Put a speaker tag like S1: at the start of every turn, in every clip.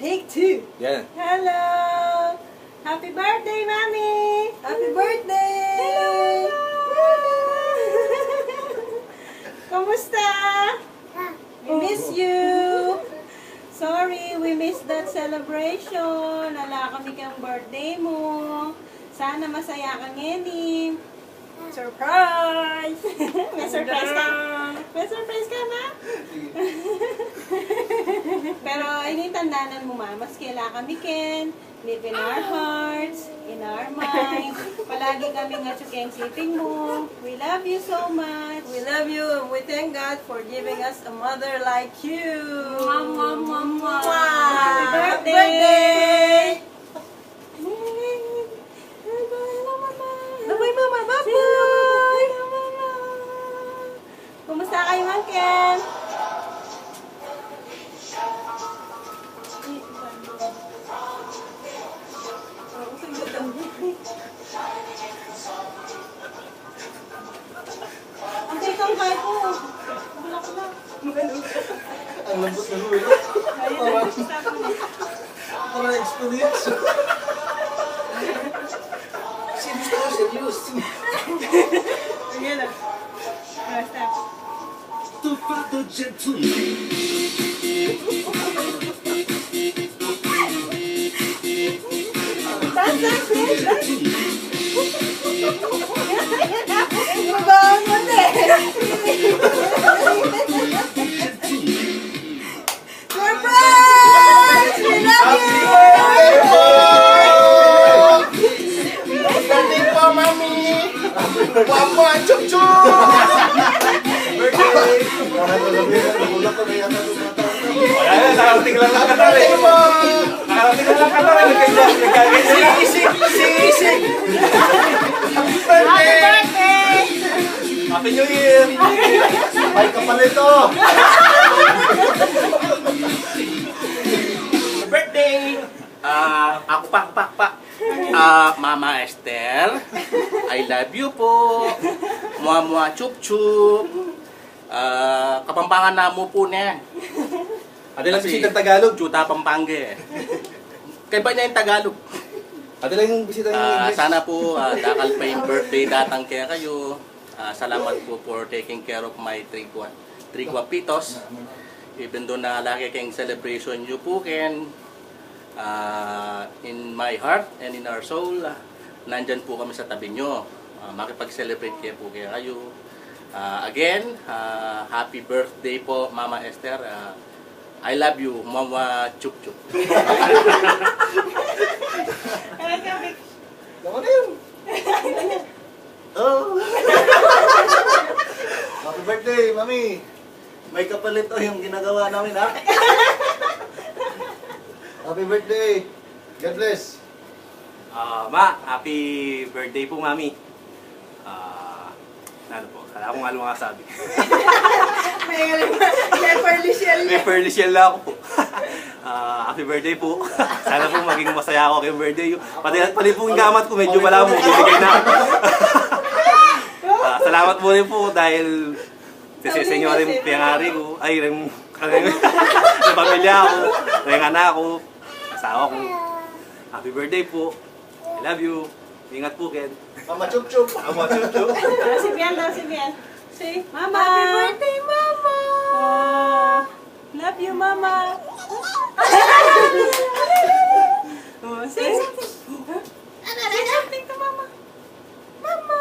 S1: Take two.
S2: Yan.
S1: Hello! Happy birthday, Mommy!
S3: Happy birthday!
S1: Hello! Kamusta? We miss you! Sorry, we missed that celebration. Ala kami kang birthday mo. Sana masaya ka ngayon. Surprise! May surprise ka? May surprise ka na? Pero initandaanan mo, Ma, mas kailangan kami, Ken. Live in our hearts, in our mind. Palagi kami nga tsukeng siping mo. We love you so much.
S3: We love you and we thank God for giving us a mother like you.
S1: Mwah, mwah, mwah, mwah.
S3: Happy
S1: Happy
S3: birthday!
S1: Bye-bye, Mama. Bye-bye. Kumusta kayo, Mang Ken? Ang tikang kayo ko. Bulak na.
S2: Ang lambot na rulo. Parang experience. Serious.
S1: Sige na. Basta.
S3: Mabahan mo na eh! Surprise! We love you!
S2: Birthday po, Mami! Wamo ang chup-chup! Birthday! Nagulat ko na yata ito mga tao.
S4: Wala na, nakarating lang ang katari. Nakarating lang ang katari.
S2: Sing! Happy
S1: Happy
S2: birthday!
S1: birthday!
S4: Happy New Year!
S2: May kapalito!
S4: Birthday! Ako pa. Mama Esther, I love you po. Mua chup-chup. Kapampangan na mo po niya.
S2: Ada lang bisita Tagalog.
S4: Juta Pampanga. Kaya ba niya yung Tagalog?
S2: Ada lang yung bisita ng English.
S4: Sana po dakal pa yung birthday datang kaya kayo. Salamat po for taking care of my three guapitos. Even though na laki kayong celebration nyo po, Ken, in my heart and in our soul, nandyan po kami sa tabi nyo. Makipag-celebrate po kayo. Again, happy birthday po, Mama Esther. I love you, Mama Chup Chup.
S2: Naman na yun. Oh. Happy birthday, Mami. May kapalito yung ginagawa namin, ha? Happy birthday. God bless.
S4: Ma, happy birthday po, Mami. Ano po, kala ko nga lumasabi.
S3: May pearly shell
S4: May
S3: niya.
S4: pearly shell na ako po. Happy birthday po. Sana po maging masaya ako kayong birthday. Pati po yung gamat ko, medyo malabo. Bibigay na ako. Salamat po rin po dahil sa inyo rin piyangari ko. Ay, rin sa pamilya ko, rin anak ko, asawa ko. Happy birthday po. I love you. Ingat po, Ken.
S2: Mama Chup-Chup. Mama Chup-Chup.
S1: Si Bian daw, si Bian. Say, Mama!
S3: Happy birthday, Mama!
S1: Oh, love you, Mama! Oh, say something. Say something to Mama. Mama!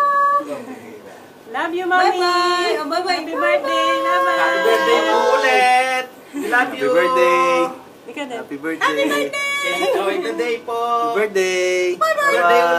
S1: Love you, Mommy!
S3: Bye-bye! Oh, bye-bye,
S1: Happy birthday, Mama!
S4: Happy birthday po ulit! Love you! Happy birthday!
S1: Ikaw din.
S4: Happy birthday!
S1: Happy birthday!
S4: Enjoy the day po! Happy birthday!
S1: Bye-bye!
S4: Bye-bye!